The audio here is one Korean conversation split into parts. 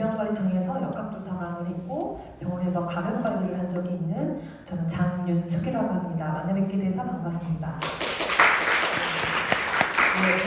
질병관리청에서 역학조사관을 했고 병원에서 감염관리를 한 적이 있는 저는 장윤숙이라고 합니다. 만나 뵙게 돼서 반갑습니다.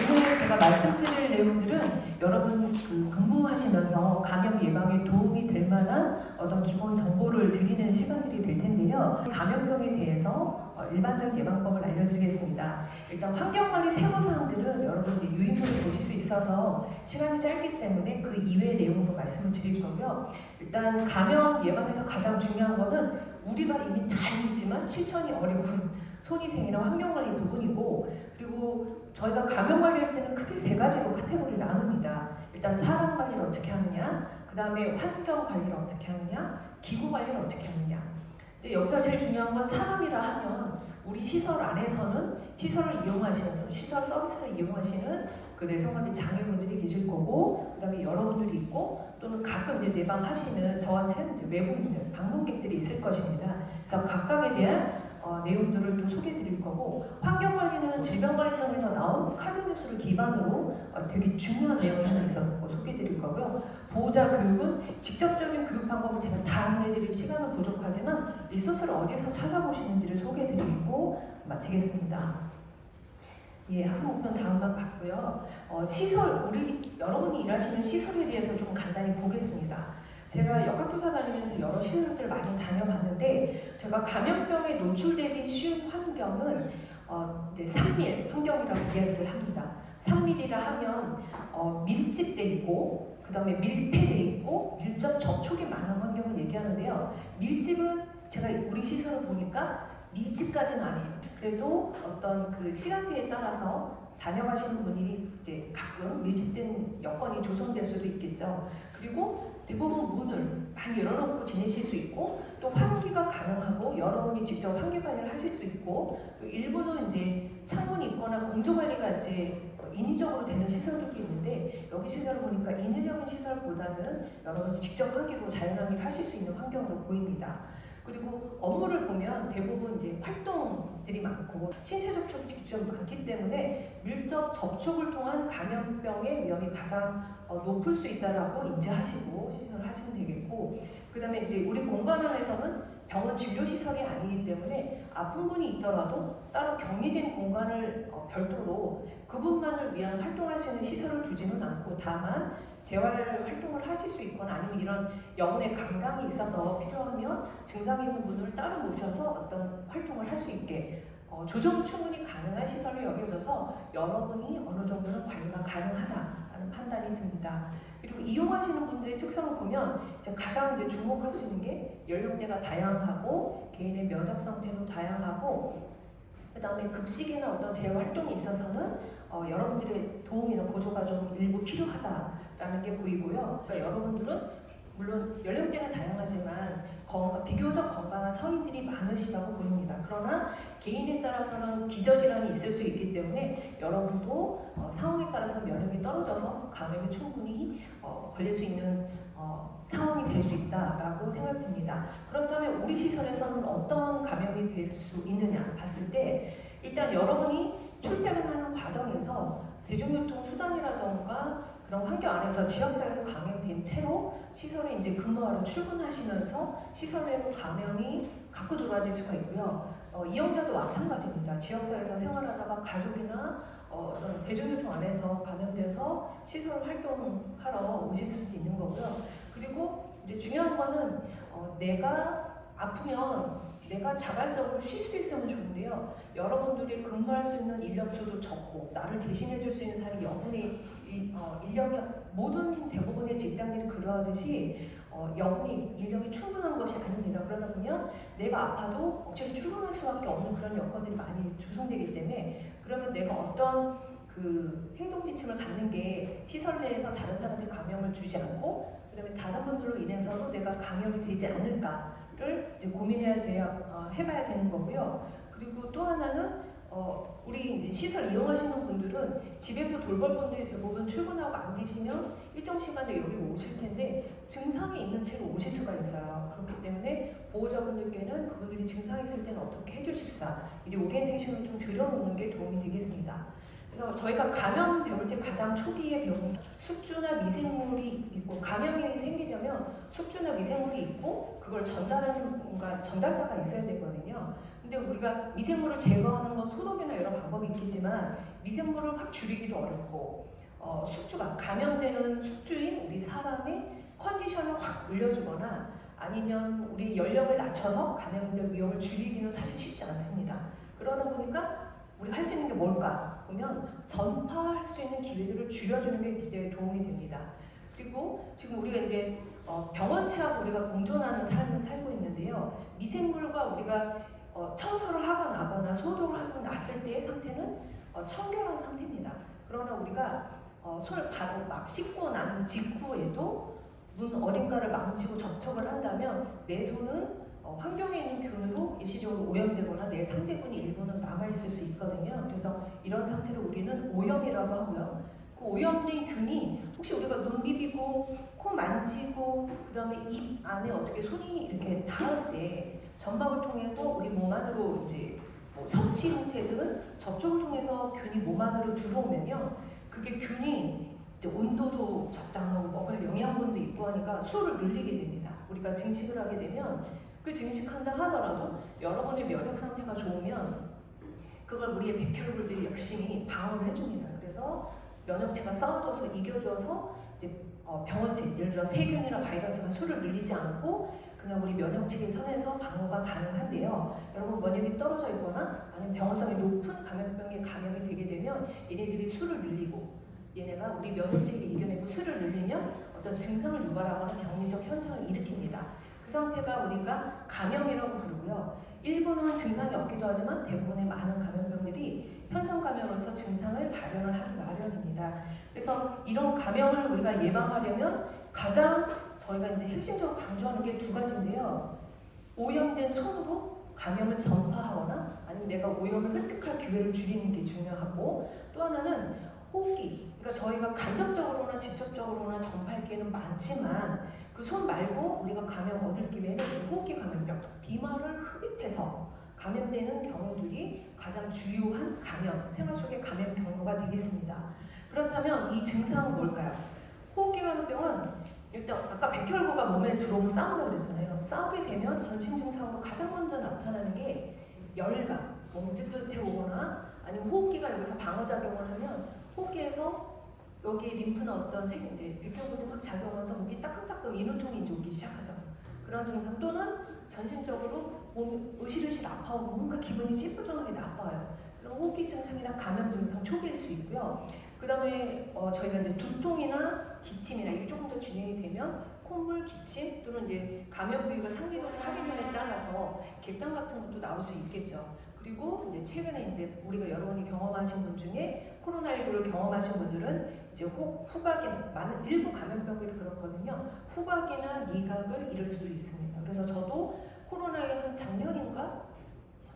오늘 제가 말씀드릴 내용들은 여러분 근무하시면서 감염 예방에 도움이 될 만한 어떤 기본 정보를 드리는 시간들이 될 텐데요. 감염병에 대해서 일반적 예방법을 알려드리겠습니다. 일단 환경관리 세부사항들은 여러분들이 유인물을 보실 수 있어서 시간이 짧기 때문에 그 이외의 내용으로 말씀을 드릴 거고요. 일단 감염 예방에서 가장 중요한 거는 우리가 이미 다 알고 있지만 실천이 어려운 손위생이나 환경관리 부분이고, 그리고 저희가 감염 관리할 때는 크게 세 가지로 카테고리를 나눕니다. 일단 사람 관리를 어떻게 하느냐, 그 다음에 환경 관리를 어떻게 하느냐, 기구 관리를 어떻게 하느냐. 근데 여기서 제일 중요한 건 사람이라 하면 우리 시설 안에서는 시설을 이용하시면서 시설 서비스를 이용하시는 그 내성마비 장애분들이 계실 거고, 그 다음에 여러분들이 있고, 또는 가끔 이제 내방하시는 저한테는 이제 외부인들, 방문객들이 있을 것입니다. 그래서 각각에 대한 내용들을 또 소개해 드릴 거고, 환경관리는 질병관리청에서 나온 카드뉴스를 기반으로 되게 중요한 내용이 하나 있어서 소개해 드릴 거고요. 보호자 교육은 직접적인 교육 방법을 제가 다 안내해 드릴 시간은 부족하지만 리소스를 어디서 찾아보시는지를 소개해 드리고 마치겠습니다. 예, 학습 목표는 다음과 같고요. 시설, 여러분이 일하시는 시설에 대해서 좀 간단히 보겠습니다. 제가 역학조사 다니면서 여러 시설들 많이 다녀봤는데, 제가 감염병에 노출되기 쉬운 환경은 이제 3밀 환경이라고 이야기를 합니다. 3밀이라 하면 밀집돼 있고, 그 다음에 밀폐돼 있고, 밀접 접촉이 많은 환경을 얘기하는데요. 밀집은 제가 우리 시설을 보니까 밀집까지는 아니에요. 그래도 어떤 그 시간대에 따라서 다녀가시는 분이 이제 가끔 밀집된 여건이 조성될 수도 있겠죠. 그리고 대부분 문을 많이 열어놓고 지내실 수 있고, 또 환기가 가능하고 여러분이 직접 환기 관리를 하실 수 있고, 또 일부는 이제 창문이 있거나 공조 관리가 이제 인위적으로 되는 시설들도 있는데, 여기 시설을 보니까 인위적인 시설보다는 여러분이 직접 환기로 자연환기를 하실 수 있는 환경으로 보입니다. 그리고 업무를 보면 대부분 이제 활동들이 많고 신체 접촉이 직접 많기 때문에 밀접 접촉을 통한 감염병의 위험이 가장 높을 수 있다라고 인지하시고 시설을 하시면 되겠고, 그 다음에 이제 우리 공간 안에서는 병원 진료 시설이 아니기 때문에 아픈 분이 있더라도 따로 격리된 공간을 별도로 그분만을 위한 활동할 수 있는 시설을 두지는 않고, 다만 재활 활동을 하실 수 있거나 아니면 이런 영혼의 감각이 있어서 필요하면 증상이 있는 분들을 따로 모셔서 어떤 활동을 할 수 있게 조정이 충분히 가능한 시설로 여겨져서 여러분이 어느 정도는 관리가 가능하다라는 판단이 듭니다. 그리고 이용하시는 분들의 특성을 보면 이제 가장 이제 주목할 수 있는 게 연령대가 다양하고 개인의 면역 상태도 다양하고, 그 다음에 급식이나 어떤 재활동에 있어서는 여러분들의 도움이나 보조가 좀 일부 필요하다라는 게 보이고요. 그러니까 여러분들은 물론 연령대는 다양하지만 비교적 건강한 성인들이 많으시다고 보입니다. 그러나 개인에 따라서는 기저질환이 있을 수 있기 때문에 여러분도 상황에 따라서 면역이 떨어져서 감염에 충분히 걸릴 수 있는 상황이 될 수 있다라고 생각됩니다. 그렇다면 우리 시설에서는 어떤 감염이 될 수 있느냐 봤을 때, 일단 여러분이 출퇴근하는 과정에서 대중교통 수단이라던가 그런 환경 안에서 지역사회에서 감염된 채로 시설에 이제 근무하러 출근하시면서 시설 내로 감염이 갖고 들어와질 수가 있고요. 이용자도 마찬가지입니다. 지역사회에서 생활하다가 가족이나 어떤 대중교통 안에서 감염돼서 시설 활동하러 오실 수도 있는 거고요. 그리고 이제 중요한 거는 내가 아프면 내가 자발적으로 쉴 수 있으면 좋은데요. 여러분들이 근무할 수 있는 인력수도 적고 나를 대신해 줄 수 있는 사람이 여분의 인력이 모든 대부분의 직장인이 그러하듯이 인력이 충분한 것이 아닙니다. 그러다 보면 내가 아파도 억지로 출근할 수밖에 없는 그런 여건들이 많이 조성되기 때문에, 그러면 내가 어떤 그 행동 지침을 갖는 게 시설 내에서 다른 사람한테 감염을 주지 않고, 그 다음에 다른 분들로 인해서도 내가 감염이 되지 않을까를 이제 해봐야 되는 거고요. 그리고 또 하나는 우리 이제 시설 이용하시는 분들은 집에서 돌볼 분들이 대부분 출근하고 안 계시면 일정 시간에 여기로 오실 텐데 증상이 있는 채로 오실 수가 있어요. 그렇기 때문에 보호자분들께는 그분들이 증상이 있을 때는 어떻게 해주십사 미리 오리엔테이션을 좀 드려놓는 게 도움이 되겠습니다. 그래서 저희가 감염 배울 때 가장 초기에 배우는 숙주나 미생물이 있고, 감염이 생기려면 숙주나 미생물이 있고 그걸 전달하는 뭔가 전달자가 있어야 되거든요. 근데 우리가 미생물을 제거하는 건 소독이나 여러 방법이 있겠지만 미생물을 확 줄이기도 어렵고 숙주가 감염되는 숙주인 우리 사람의 컨디션을 확 올려주거나 아니면 우리 연령을 낮춰서 감염될 위험을 줄이기는 사실 쉽지 않습니다. 그러다 보니까 우리가 할 수 있는 게 뭘까? 보면 전파할 수 있는 기회들을 줄여주는 게 굉장히 도움이 됩니다. 그리고 지금 우리가 이제 병원체하고 우리가 공존하는 삶을 살고 있는데요. 미생물과 우리가 청소를 하고 나거나 소독을 하고 났을 때의 상태는 청결한 상태입니다. 그러나 우리가 손을 바로 막 씻고 난 직후에도 문 어딘가를 망치고 접촉을 한다면 내 손은 환경에 있는 균으로 일시적으로 오염되거나 내 상대군이 일부는 남아있을 수 있거든요. 그래서 이런 상태를 우리는 오염이라고 하고요. 그 오염된 균이 혹시 우리가 눈 비비고 코 만지고 그 다음에 입 안에 어떻게 손이 이렇게 닿을 때 점막을 통해서 우리 몸 안으로 이제 뭐 섭취 형태든 접촉을 통해서 균이 몸 안으로 들어오면요. 그게 균이 이제 온도도 적당하고 먹을 영양분도 있고 하니까 수를 늘리게 됩니다. 우리가 증식을 하게 되면 그 증식한다 하더라도 여러분의 면역 상태가 좋으면 그걸 우리의 백혈구들이 열심히 방어를 해줍니다. 그래서 면역체가 싸워줘서 이겨줘서 이제 병원체, 예를 들어 세균이나 바이러스가 수를 늘리지 않고 그냥 우리 면역체계 선에서 방어가 가능한데요. 여러분 면역이 떨어져 있거나 아니면 병원성이 높은 감염병에 감염이 되게 되면 얘네들이 수를 늘리고 얘네가 우리 면역체계를 이겨내고 수를 늘리면 어떤 증상을 유발하거나 병리적 현상을 일으킵니다. 그 상태가 우리가 감염이라고 부르고요. 일부는 증상이 없기도 하지만 대부분의 많은 감염병들이 현상 감염으로서 증상을 발현을 하기 마련입니다. 그래서 이런 감염을 우리가 예방하려면 가장 저희가 이제 핵심적으로 강조하는 게 두 가지인데요. 오염된 손으로 감염을 전파하거나 아니면 내가 오염을 획득할 기회를 줄이는 게 중요하고 또 하나는 호흡기. 그러니까 저희가 간접적으로나 직접적으로나 전파할 기회는 많지만 그 손 말고 우리가 감염 얻을 기회는 호흡기 감염병, 비말을 흡입해서 감염되는 경우들이 가장 주요한 감염, 생활 속의 감염 경로가 되겠습니다. 그렇다면 이 증상은 뭘까요? 호흡기 감염병은 일단 아까 백혈구가 몸에 들어오면 싸운다고 그랬잖아요. 싸우게 되면 전신 증상으로 가장 먼저 나타나는 게 열감, 몸이 뜨뜻해 오거나 아니면 호흡기가 여기서 방어작용을 하면 호흡기에서 여기 림프나 어떤 이제 백혈구들이 막 작용하면서 목이 따끔따끔 인후통이 이제 오기 시작하죠. 그런 증상 또는 전신적으로 몸이 으실으실 아파오고 뭔가 기분이 찌뿌둥하게 나빠요. 그런 호흡기 증상이나 감염 증상 초기일 수 있고요. 그 다음에 저희가 이제 두통이나 기침이나 이게 조금 더 진행이 되면 콧물, 기침 또는 이제 감염 부위가 상기되는 확인량에 따라서 객단 같은 것도 나올 수 있겠죠. 그리고 이제 최근에 이제 우리가 여러분이 경험하신 분 중에 코로나19를 경험하신 분들은 이제 후각이 많은 일부 감염병들이 그렇거든요. 후각이나 미각을 잃을 수도 있습니다. 그래서 저도 코로나에 한 작년인가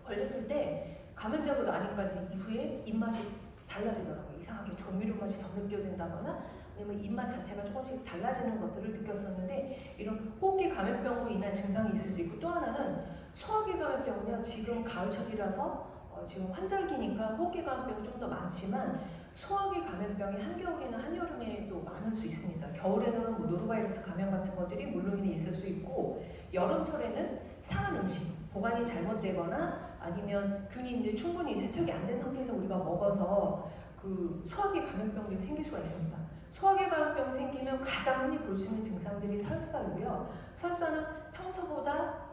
걸렸을 때 감염되고 나니까 이제 이후에 입맛이 달라지더라고요. 이상하게 조미료 맛이 더 느껴진다거나 아니면 입맛 자체가 조금씩 달라지는 것들을 느꼈었는데 이런 호흡기 감염병으로 인한 증상이 있을 수 있고 또 하나는 소화기 감염병은요. 지금 가을철이라서 지금 환절기니까 호흡기 감염병이 좀 더 많지만 소화기 감염병이 한겨울이나 한여름에도 많을 수 있습니다. 겨울에는 뭐 노로바이러스 감염 같은 것들이 물론이 있을 수 있고 여름철에는 상한 음식, 보관이 잘못되거나 아니면 균이 충분히 세척이 안 된 상태에서 우리가 먹어서 그 소화기 감염병이 생길 수가 있습니다. 소화기 감염병이 생기면 가장 흔히 볼 수 있는 증상들이 설사이고요. 설사는 평소보다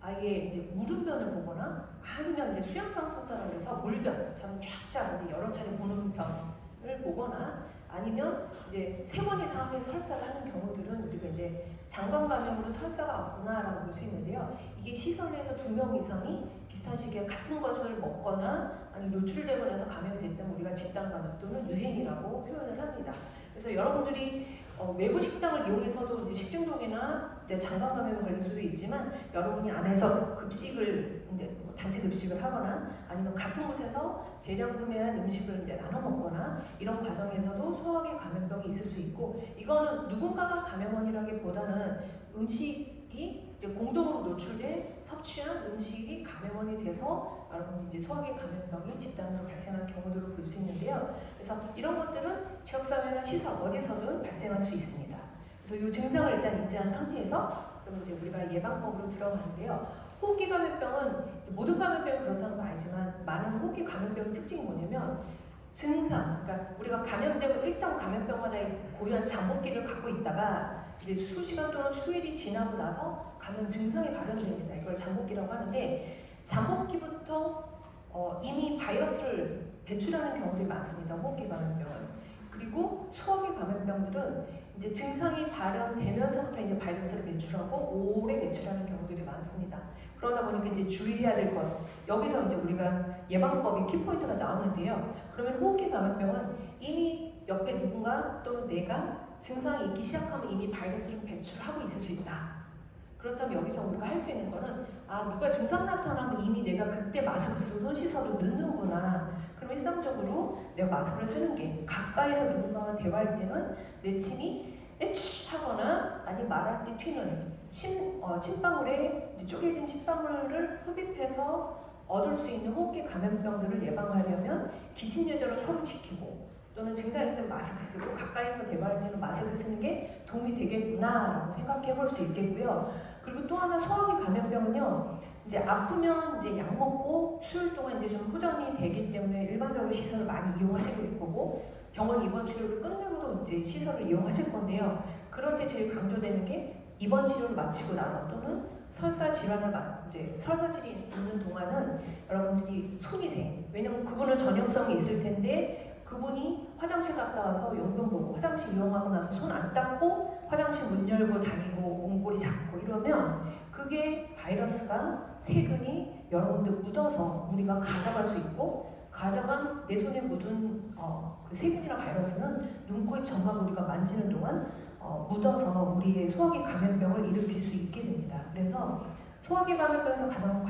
아예 이제 물음변을 보거나 아니면 이제 수양성 설사라고 해서 물변처럼 쫙쫙 여러 차례 보는 변을 보거나 아니면 이제 3번 이상의 설사를 하는 경우들은 우리가 이제 장관 감염으로 설사가 왔구나라고 볼 수 있는데요. 이게 시설 내에서 2명 이상이 비슷한 시기에 같은 것을 먹거나 아니 노출되고 나서 감염이 됐다면 우리가 집단 감염 또는 유행이라고 표현을 합니다. 그래서 여러분들이 외부 식당을 이용해서도 이제 식중독이나 장관 감염에 걸릴 수도 있지만 여러분이 안에서 급식을 이제 단체 급식을 하거나 아니면 같은 곳에서 대량 구매한 음식을 이제 나눠 먹거나 이런 과정에서도 소화기 감염병이 있을 수 있고 이거는 누군가가 감염원이라기보다는 음식이 이제 공동으로 노출돼 섭취한 음식이 감염원이 돼서 여러분 이제 소화기 감염병이 집단으로 발생한 경우들을 볼 수 있는데요. 그래서 이런 것들은 지역사회나 시설 어디서든 발생할 수 있습니다. 그래서 이 증상을 일단 인지한 상태에서 그럼 이제 우리가 예방법으로 들어가는데요. 호흡기 감염병은 모든 감염병이 그렇다는 건 알지만 많은 호흡기 감염병의 특징이 뭐냐면 증상, 그러니까 우리가 감염되고 일정 감염병마다 고유한 잠복기를 갖고 있다가 이제 수시간 또는 수일이 지나고 나서 감염 증상이 발현됩니다. 이걸 잠복기라고 하는데 잠복기부터 이미 바이러스를 배출하는 경우들이 많습니다. 호흡기 감염병은. 그리고 소화기 감염병들은 이제 증상이 발현되면서부터 이제 바이러스를 배출하고 오래 배출하는 경우들이 많습니다. 그러다 보니까 이제 주의해야 될 것, 여기서 이제 우리가 예방법의 키포인트가 나오는데요. 그러면 호흡기 감염병은 이미 옆에 누군가 또는 내가 증상이 있기 시작하면 이미 바이러스를 배출하고 있을 수 있다. 그렇다면 여기서 우리가 할 수 있는 거는 누가 증상 나타나면 이미 내가 그때 마스크 쓰고 손 씻어도 늦는구나. 그럼 일상적으로 내가 마스크를 쓰는 게 가까이서 누군가와 대화할 때는 내 침이 에취 하거나 아니면 말할 때 튀는 침방울에 쪼개진 침방울을 흡입해서 얻을 수 있는 호흡기 감염병들을 예방하려면 기침 예절을 서로 지키고 또는 증상이 있으면 마스크 쓰고 가까이서 대화할 때는 마스크 쓰는 게 도움이 되겠구나라고 생각해 볼 수 있겠고요. 그리고 또 하나 소화기 감염병은요. 이제 아프면 이제 약 먹고 수일 동안 이제 좀 호전이 되기 때문에 일반적으로 시설을 많이 이용하실 거고 병원 입원 치료를 끝내고도 이제 시설을 이용하실 건데요. 그럴 때 제일 강조되는 게 입원 치료를 마치고 나서 또는 설사 질환이 있는 동안은 여러분들이 손위생, 왜냐면 그분은 전염성이 있을 텐데 그분이 화장실 갔다 와서 용변 보고 화장실 이용하고 나서 손 안 닦고 화장실 문 열고 다니고 옹골이 잡고 이러면 그게 바이러스가 세균이 여러분들 묻어서 우리가 가져갈 수 있고 가져간 내 손에 묻은 그 세균이나 바이러스는 눈, 코, 입, 점막 우리가 만지는 동안 묻어서 우리의 소화기 감염병을 일으킬 수 있게 됩니다. 그래서 소화기 감염병에서 가장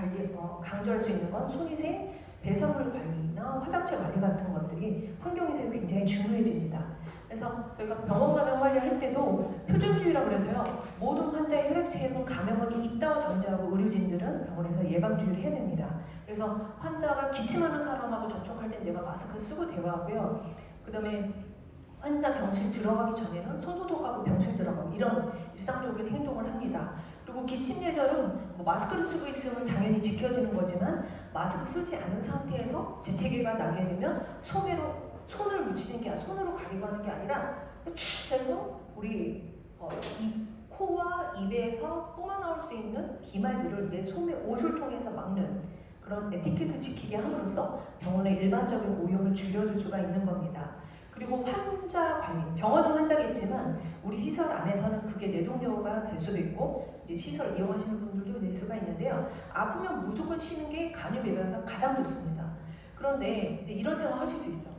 강조할 수 있는 건 손위생, 배설물 관리나 화장실 관리 같은 것들이 환경위생이 굉장히 중요해집니다. 그래서 저희가 병원 감염 관리할 때도 표준주의라고 그래서요. 모든 환자의 혈액체에는 감염원이 있다고 전제하고 의료진들은 병원에서 예방주의를 해야 됩니다. 그래서 환자가 기침하는 사람하고 접촉할 때 내가 마스크 쓰고 대화하고요. 그 다음에 환자 병실 들어가기 전에는 손소독하고 병실 들어가고 이런 일상적인 행동을 합니다. 그리고 기침 예절은 마스크를 쓰고 있으면 당연히 지켜지는 거지만 마스크 쓰지 않은 상태에서 재채기가 나게 되면 손을 묻히는 게 손으로 가리고 하는 게 아니라 해서 우리 이 코와 입에서 뿜어나올 수 있는 비말들을 내 손의 옷을 통해서 막는 그런 에티켓을 지키게 함으로써 병원의 일반적인 오염을 줄여줄 수가 있는 겁니다. 그리고 환자 관리, 병원은 환자겠지만 우리 시설 안에서는 그게 내동료가 될 수도 있고 이제 시설 이용하시는 분들도 될 수가 있는데요. 아프면 무조건 쉬는 게 감염 예방에서 가장 좋습니다. 그런데 이제 이런 생각 하실 수 있죠.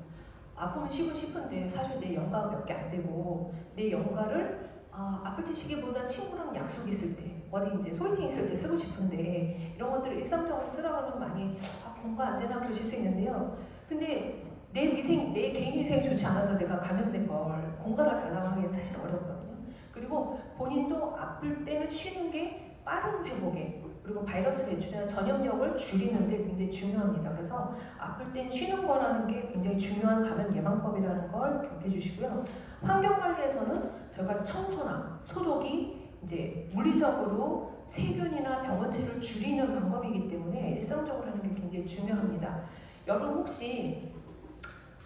아프면 쉬고 싶은데 사실 내 연가가 몇 개 안 되고 내 연가를 아플 때 쉬기보다 친구랑 약속 있을 때 어디 이제 소개팅 있을 때 쓰고 싶은데 이런 것들을 일상적으로 쓰라고 하면 많이 공부 안 되나 그러실 수 있는데요. 근데 내 개인 위생이 좋지 않아서 내가 감염된 걸 공갈아 달라고 하기는 사실 어렵거든요. 그리고 본인도 아플 때는 쉬는 게 빠른 회복에 그리고 바이러스 배출이나 전염력을 줄이는 데 굉장히 중요합니다. 그래서 아플 땐 쉬는 거라는 게 굉장히 중요한 감염 예방법이라는 걸 기억해 주시고요. 환경관리에서는 저희가 청소나 소독이 이제 물리적으로 세균이나 병원체를 줄이는 방법이기 때문에 일상적으로 하는 게 굉장히 중요합니다. 여러분 혹시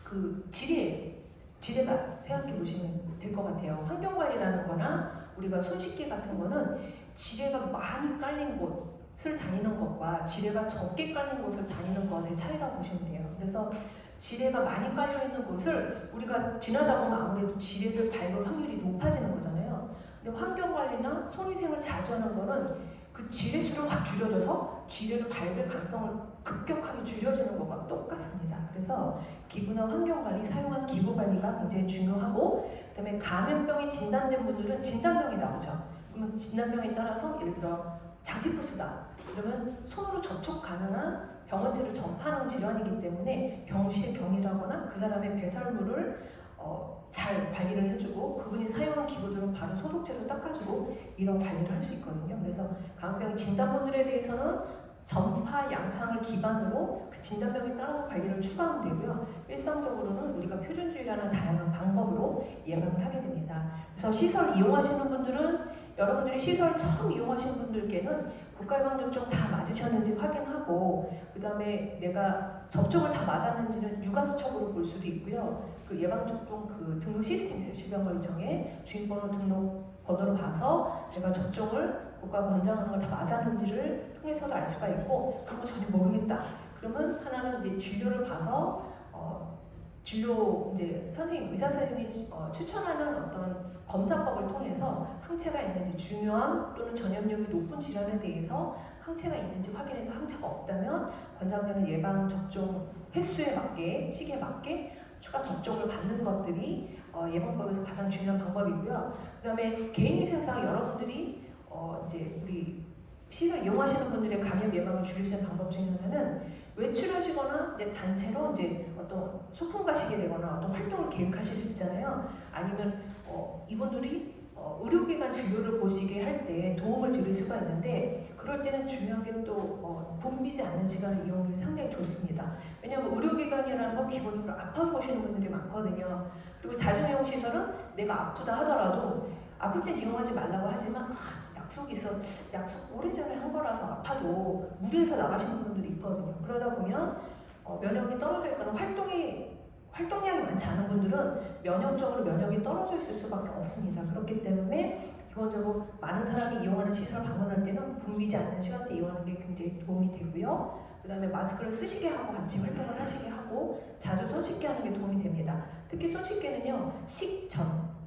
그 지뢰가 생각해 보시면 될 것 같아요. 환경관리라는 거나 우리가 손 씻기 같은 거는 지뢰가 많이 깔린 곳을 다니는 것과 지뢰가 적게 깔린 곳을 다니는 것의 차이라고 보시면 돼요. 그래서 지뢰가 많이 깔려 있는 곳을 우리가 지나다 보면 아무래도 지뢰를 밟을 확률이 높아지는 거잖아요. 근데 환경관리나 손위생을 자주 하는 거는 그 지뢰 수를 확 줄여줘서 지뢰를 밟을 가능성을 급격하게 줄여주는 것과 똑같습니다. 그래서 기부나 환경관리, 사용한 기부관리가 굉장히 중요하고 그다음에 감염병이 진단된 분들은 진단명이 나오죠. 그러면 진단명에 따라서 예를 들어 장티푸스다 이러면 손으로 접촉 가능한 병원체를 전파하는 질환이기 때문에 병실 격리하거나 그 사람의 배설물을 잘 관리를 해주고 그분이 사용한 기구들은 바로 소독제로 닦아주고 이런 관리를 할 수 있거든요. 그래서 감염병 진단분들에 대해서는 전파 양상을 기반으로 그 진단명에 따라서 관리를 추가하면 되고요. 일상적으로는 우리가 표준주의라는 다양한 방법으로 예방을 하게 됩니다. 그래서 시설 이용하시는 분들은 여러분들이 시설 처음 이용하시는 분들께는 국가예방접종 다 맞으셨는지 확인하고 그 다음에 내가 접종을 다 맞았는지는 육아수첩으로 볼 수도 있고요. 그 예방접종 그 등록 시스템이 있어요. 질병관리청에 주민번호 등록 번호를 봐서 내가 접종을 국가가 권장하는 걸 다 맞았는지를 통해서도 알 수가 있고, 그리고 전혀 모르겠다. 그러면 하나는 이제 진료를 봐서 진료 이제 선생님 의사 선생님이 추천하는 어떤 검사법을 통해서 항체가 있는지 중요한 또는 전염력이 높은 질환에 대해서 항체가 있는지 확인해서 항체가 없다면 권장되는 예방 접종 횟수에 맞게 시기에 맞게 추가 접종을 받는 것들이 예방법에서 가장 중요한 방법이고요. 그다음에 개인위생상 여러분들이 이제 우리 시설 이용하시는 분들의 감염 예방을 줄일 수 있는 방법 중에 하나는 외출하시거나 이제 단체로 이제 어떤 소풍 가시게 되거나 어떤 활동을 계획하실 수 있잖아요. 아니면 이분들이 의료기관 진료를 보시게 할 때 도움을 드릴 수가 있는데, 그럴 때는 중요한 게 또 붐비지 않는 시간을 이용하는 게 상당히 좋습니다. 왜냐하면 의료기관이라는 건 기본적으로 아파서 오시는 분들이 많거든요. 그리고 다중이용 시설은 내가 아프다 하더라도 아플 땐 이용하지 말라고 하지만 약속이 있어, 약속 오래전에 한 거라서 아파도 무리해서 나가시는 분들이 있거든요. 그러다 보면 면역이 떨어져 있거나 활동량이 많지 않은 분들은 면역적으로 면역이 떨어져 있을 수밖에 없습니다. 그렇기 때문에 기본적으로 많은 사람이 이용하는 시설 방문할 때는 붐비지 않는 시간대 이용하는 게 굉장히 도움이 되고요. 그 다음에 마스크를 쓰시게 하고 같이 활동을 하시게 하고 자주 손 씻게 하는 게 도움이 됩니다. 특히 손 씻게는요, 식전,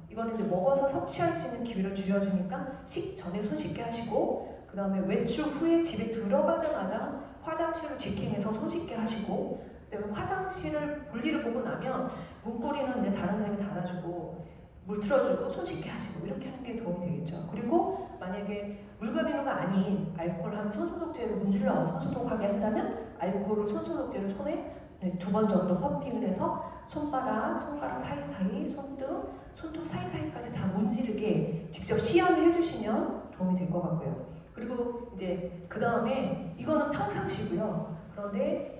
이거는 이제 먹어서 섭취할 수 있는 기회를 줄여주니까 식전에 손 씻게 하시고, 그 다음에 외출 후에 집에 들어가자마자 화장실을 직행해서 손 씻게 하시고, 그다음에 화장실을 볼일을 보고 나면 문고리는 이제 다른 사람이 닫아주고 물 틀어주고 손 씻게 하시고 이렇게 하는 게 도움이 되겠죠. 그리고 만약에 물과비누가 아닌 알코올한 손소독제로 문질러서 손소독하게 한다면 알코올을 손소독제로 손에 2번 정도 펌핑을 해서 손바닥, 손가락 사이사이, 손등, 손톱 사이사이까지 다 문지르게 직접 시연을 해주시면 도움이 될 것 같고요. 그리고 이제 그 다음에 이거는 평상시고요. 그런데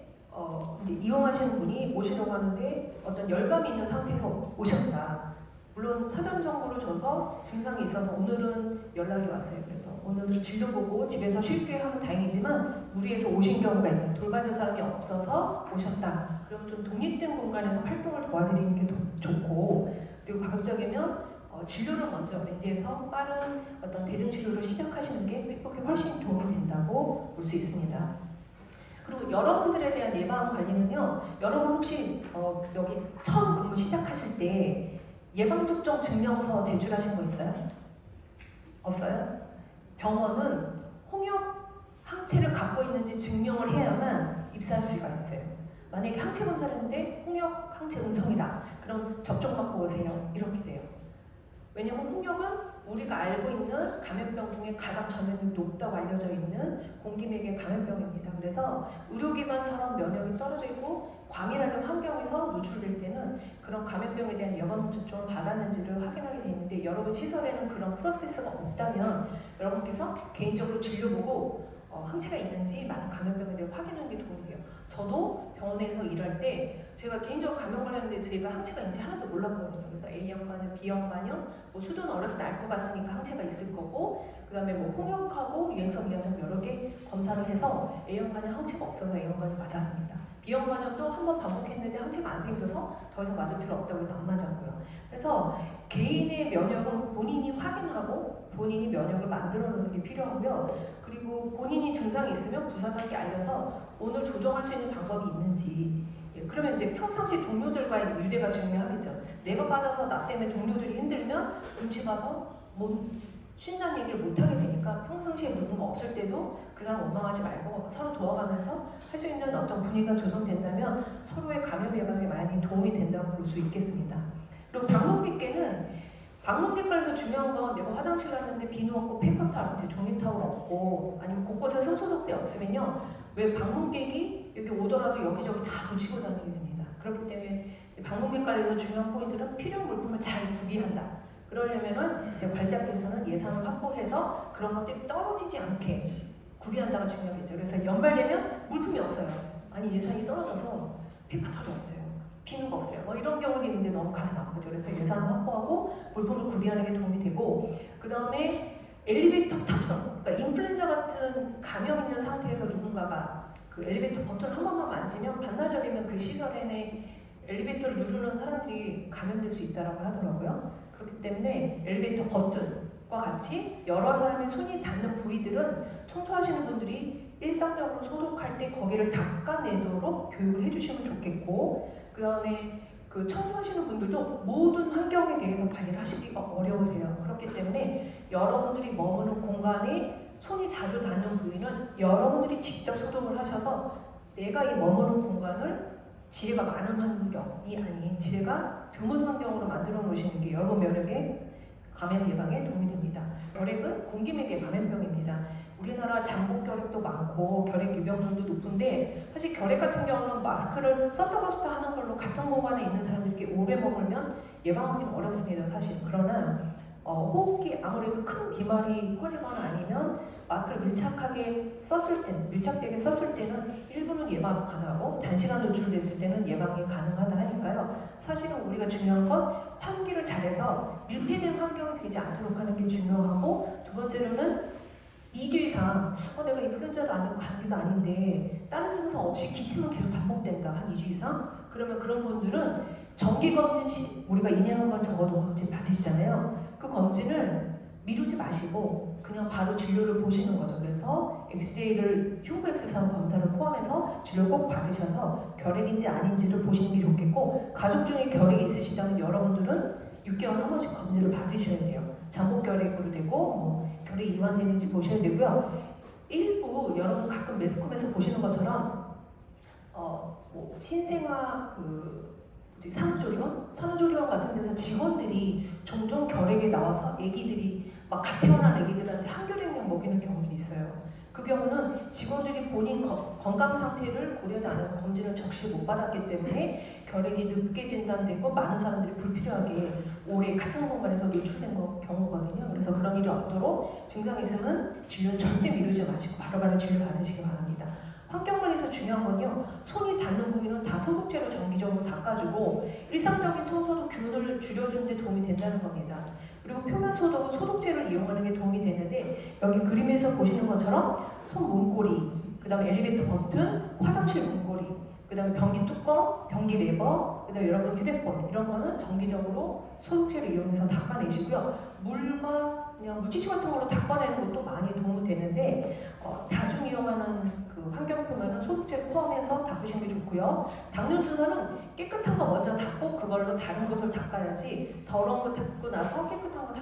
이제 이용하시는 분이 오시려고 하는데 어떤 열감이 있는 상태에서 오셨다. 물론 사전 정보를 줘서 증상이 있어서 오늘은 연락이 왔어요. 그래서 오늘은 진료 보고 집에서 쉽게 하면 다행이지만 무리해서 오신 경우가 있다. 돌봐줄 사람이 없어서 오셨다. 그럼 좀 독립된 공간에서 활동을 도와드리는 게 더 좋고, 그리고 가급적이면 진료를 먼저 렌즈에서 빠른 어떤 대증 치료를 시작하시는 게 회복에 훨씬 도움이 된다고 볼 수 있습니다. 그리고 여러분들에 대한 예방 관리는요, 여러분 혹시 여기 처음 근무 시작하실 때 예방접종 증명서 제출하신 거 있어요? 없어요? 병원은 홍역 항체를 갖고 있는지 증명을 해야만 입사할 수가 있어요. 만약에 항체 검사를 했는데 홍역 항체 음성이다. 그럼 접종 받고 오세요. 이렇게 돼요. 왜냐면 홍역은 우리가 알고 있는 감염병 중에 가장 전염력이 높다고 알려져 있는 공기맥의 감염병입니다. 그래서 의료기관처럼 면역이 떨어져 있고 과밀하던 환경에서 노출될 때는 그런 감염병에 대한 예방접종을 받았는지를 확인하게 돼 있는데, 여러분 시설에는 그런 프로세스가 없다면 여러분께서 개인적으로 진료 보고 항체가 있는지 많은 감염병에 대해 확인하는 게 도움이 돼요. 저도 병원에서 일할 때 제가 개인적으로 감염 걸렸는데 제가 항체가 있는지 하나도 몰랐거든요. 그래서 A형 간염, B형 간염, 수도는 어렸을 때 알 것 같으니까 항체가 있을 거고, 그 다음에 홍역하고 유행성 이하점 여러 개 검사를 해서 A형 간염 항체가 없어서 A형 간염 맞았습니다. B형 간염도 한 번 반복했는데 항체가 안 생겨서 더 이상 맞을 필요 없다고 해서 안 맞았고요. 그래서 개인의 면역은 본인이 확인하고 본인이 면역을 만들어 놓는 게 필요하고요. 그리고 본인이 증상이 있으면 부서장께 알려서 오늘 조정할 수 있는 방법이 있는지, 그러면 이제 평상시 동료들과의 유대가 중요하겠죠. 내가 빠져서 나 때문에 동료들이 힘들면 눈치 봐서 쉰다는 얘기를 못하게 되니까 평상시에 누군가 없을 때도 그 사람 원망하지 말고 서로 도와가면서 할 수 있는 어떤 분위기가 조성된다면 서로의 감염 예방에 많이 도움이 된다고 볼 수 있겠습니다. 그리고 방문객관에서 중요한 건 내가 화장실 갔는데 비누 없고 페이퍼타올, 종이타올 없고 아니면 곳곳에 손소독제 없으면요, 왜 방문객이 여기 오더라도 여기저기 다 묻히고 다니게 됩니다. 그렇기 때문에 방문객 관리에서 중요한 포인트는 필요한 물품을 잘 구비한다. 그러려면은 이제 관리자께서는 예산을 확보해서 그런 것들이 떨어지지 않게 구비한다가 중요하겠죠. 그래서 연말 되면 물품이 없어요. 아니 예산이 떨어져서 페퍼털이 없어요. 비누가 없어요. 뭐 이런 경우도 있는데 너무 가슴 아프죠. 그래서 예산을 확보하고 물품을 구비하는 게 도움이 되고, 그 다음에 엘리베이터 탑승. 그러니까 인플루엔자 같은 감염 있는 상태에서 누군가가 그 엘리베이터 버튼을 한 번만 만지면 반나절이면 그 시설에 내 엘리베이터를 누르는 사람들이 감염될 수 있다고 하더라고요. 그렇기 때문에 엘리베이터 버튼과 같이 여러 사람의 손이 닿는 부위들은 청소하시는 분들이 일상적으로 소독할 때 거기를 닦아내도록 교육을 해주시면 좋겠고, 그 다음에 그 청소하시는 분들도 모든 환경에 대해서 관리를 하시기가 어려우세요. 그렇기 때문에 여러분들이 머무는 공간에 손이 자주 닿는 부위는 여러분들이 직접 소독을 하셔서 내가 이 머무는 공간을 지뢰가 많은 환경이 아닌 지뢰가 드문 환경으로 만들어 놓으시는 게 여러분 면역에 감염 예방에 도움이 됩니다. 결핵은 공기맥의 감염병입니다. 우리나라 잠복 결핵도 많고 결핵 유병률도 높은데, 사실 결핵 같은 경우는 마스크를 썼다가 썼다 하는 걸로 같은 공간에 있는 사람들께 오래 머물면 예방하기는 어렵습니다. 사실. 그러나 호흡기 아무래도 큰 비말이 퍼지거나 아니면 마스크를 밀착되게 썼을 때는 일부는 예방 가능하고 단시간 노출됐을 때는 예방이 가능하다 하니까요. 사실은 우리가 중요한 건 환기를 잘해서 밀폐된 환경이 되지 않도록 하는 게 중요하고, 두 번째로는 2주 이상 내가 인플루엔자도 아니고 감기도 아닌데 다른 증상 없이 기침은 계속 반복된다. 한 2주 이상? 그러면 그런 분들은 정기검진 시 우리가 2년에 한 번 적어도 검진 받으시잖아요. 그 검진을 미루지 마시고 그냥 바로 진료를 보시는 거죠. 그래서 엑스레이를 흉부 엑스선 검사를 포함해서 진료를 꼭 받으셔서 결핵인지 아닌지를 보시는 게 좋겠고, 가족 중에 결핵이 있으시다면 여러분들은 6개월에 한 번씩 검진을 받으셔야 돼요. 잠복 결핵으로 되고 결핵이 이완되는지 보셔야 되고요. 일부 여러분 가끔 매스컴에서 보시는 것처럼 신생아 산후조리원 같은 데서 직원들이 종종 결핵에 나와서 아기들이 막 갓 태어난 아기들한테 한결액량 먹이는 경우도 있어요. 그 경우는 직원들이 본인 건강 상태를 고려하지 않아서 검진을 적시 못 받았기 때문에 결핵이 늦게 진단되고 많은 사람들이 불필요하게 오래 같은 공간에서 노출된 경우거든요. 그래서 그런 일이 없도록 증상이 있으면 진료는 절대 미루지 마시고 바로바로 진료 받으시기 바랍니다. 환경관리에서 중요한 건요, 손이 닿는 부위는 다 소독제로 정기적으로 닦아주고 일상적인 청소도 균을 줄여주는 데 도움이 된다는 겁니다. 그리고 표면 소독은 소독제를 이용하는 게 도움이 되는데, 여기 그림에서 보시는 것처럼 손 문고리, 그 다음에 엘리베이터 버튼, 화장실 문고리, 그 다음에 변기 뚜껑, 변기 레버, 그 다음에 여러분 휴대폰, 이런 거는 정기적으로 소독제를 이용해서 닦아내시고요. 물과 그냥 물티슈 같은 걸로 닦아내는 것도 많이 도움이 되는데, 다중 이용하는 그 환경 표면은 소독제를 포함해서 닦으시는 게 좋고요. 닦는 순서는 깨끗한 거 먼저 닦고 그걸로 다른 것을 닦아야지, 더러운 거 닦고 나서 깨끗한 거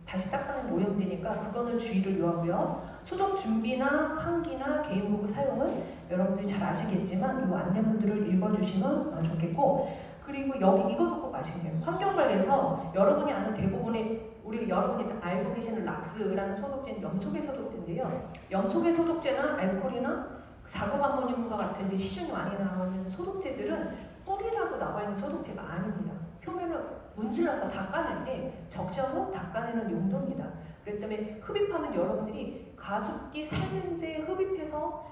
다시 닦아내면 오염되니까 그거는 주의를 요하고요. 소독 준비나 환기나 개인보구 사용은 여러분들이 잘 아시겠지만 이 안내문들을 읽어주시면 좋겠고, 그리고 여기 이것도 꼭 아시면 돼요. 환경관리에서 여러분이 아는 대부분의 여러분이 알고 계시는 락스라는 소독제는 염소계 소독제인데요. 염소계 소독제나 알코올이나 사고감모님과 같은 이제 시중에 많이 나오는 소독제들은 뿌리라고 나와 있는 소독제가 아닙니다. 표면을 문질러서 닦아낼 때 적셔서 닦아내는 용도입니다. 그렇기 때문에 흡입하면 여러분들이 가습기 살균제 흡입해서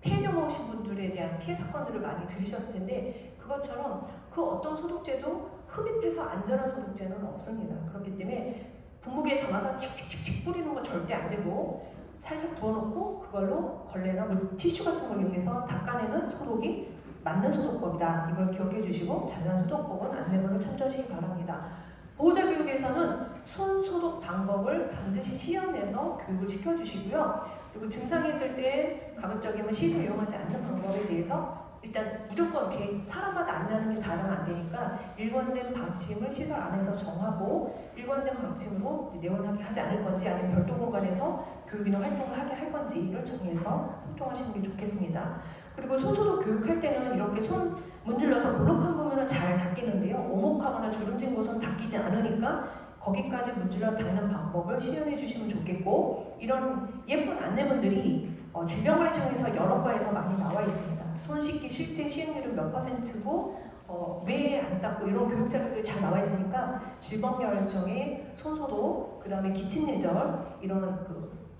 폐렴 오신 분들에 대한 피해 사건들을 많이 들으셨을 텐데, 그것처럼 그 어떤 소독제도 흡입해서 안전한 소독제는 없습니다. 그렇기 때문에 분무기에 담아서 칙칙칙칙 뿌리는 거 절대 안 되고, 살짝 부어놓고 그걸로 걸레나 티슈 같은 걸 이용해서 닦아내는 소독이 맞는 소독법이다. 이걸 기억해 주시고 자세한 소독법은 안내문을 참조하시기 바랍니다. 보호자 교육에서는 손 소독 방법을 반드시 시연해서 교육을 시켜주시고요. 그리고 증상이 있을 때 가급적이면 시술 이용하지 않는 방법에 대해서 일단 무조건 사람마다 안내하는 게 다르면 안 되니까 일관된 방침을 시설 안에서 정하고, 일관된 방침으로 내원하게 하지 않을 건지 아니면 별도 공간에서 교육이나 활동을 하게 할 건지를 정해서 소통하시는 게 좋겠습니다. 그리고 손소독 교육할 때는 이렇게 손 문질러서 볼록한 부분은 잘 닦이는데요. 오목하거나 주름진 곳은 닦이지 않으니까 거기까지 문질러 닦는 방법을 시연해 주시면 좋겠고, 이런 예쁜 안내문들이 질병관리청에서 여러 과에서 많이 나와 있습니다. 손 씻기 실제 시행률은 몇 %고 왜 안 닦고 이런 교육 자료들이 잘 나와 있으니까 질병관리청의 손소독, 그 다음에 기침예절 이런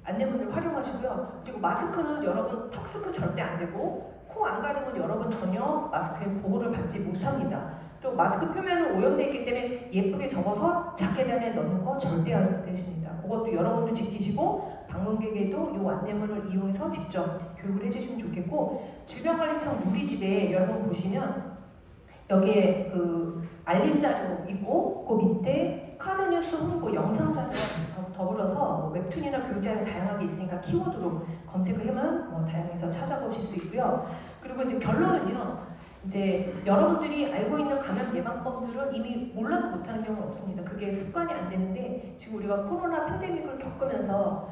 안내문을 활용하시고요. 그리고 마스크는 여러분 턱스크 절대 안 되고 코 안 가리면 여러분 전혀 마스크에 보호를 받지 못합니다. 그리고 마스크 표면은 오염되어 있기 때문에 예쁘게 접어서 자켓 안에 넣는 거 절대 안 되십니다. 그것도 여러분도 지키시고 방문객에도 이 안내문을 이용해서 직접 교육을 해주시면 좋겠고, 질병관리청 누리집에 여러분 보시면 여기에 그 알림 자료 있고 그 밑에 카드뉴스 홍보 영상 자료가 더불어서 뭐 웹툰이나 교육 자료 다양하게 있으니까 키워드로 검색을 하면 뭐 다양해서 찾아보실 수 있고요. 그리고 이제 결론은요. 이제 여러분들이 알고 있는 감염 예방법들은 이미 몰라서 못하는 경우는 없습니다. 그게 습관이 안 되는데 지금 우리가 코로나 팬데믹을 겪으면서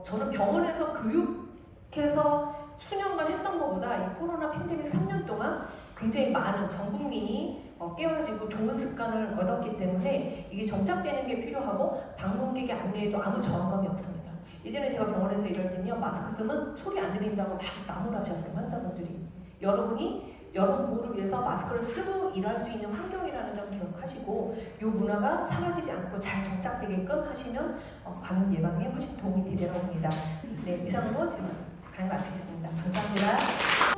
저는 병원에서 교육해서 수년간 했던 것보다 이 코로나 팬데믹 3년 동안 굉장히 많은 전 국민이 깨어지고 좋은 습관을 얻었기 때문에 이게 정착되는 게 필요하고 방문객의 안내에도 아무 저항감이 없습니다. 예전에 제가 병원에서 일할 때는요, 마스크 쓰면 소리 안 들린다고 막 나무라셨어요, 환자분들이. 여러분이 여러분 보호를 위해서 마스크를 쓰고 일할 수 있는 환경이라는 점 기억하시고 이 문화가 사라지지 않고 잘 정착되게끔 하시면 감염 예방에 훨씬 도움이 되리라고 봅니다. 네, 이상으로 지금 강의 마치겠습니다. 감사합니다.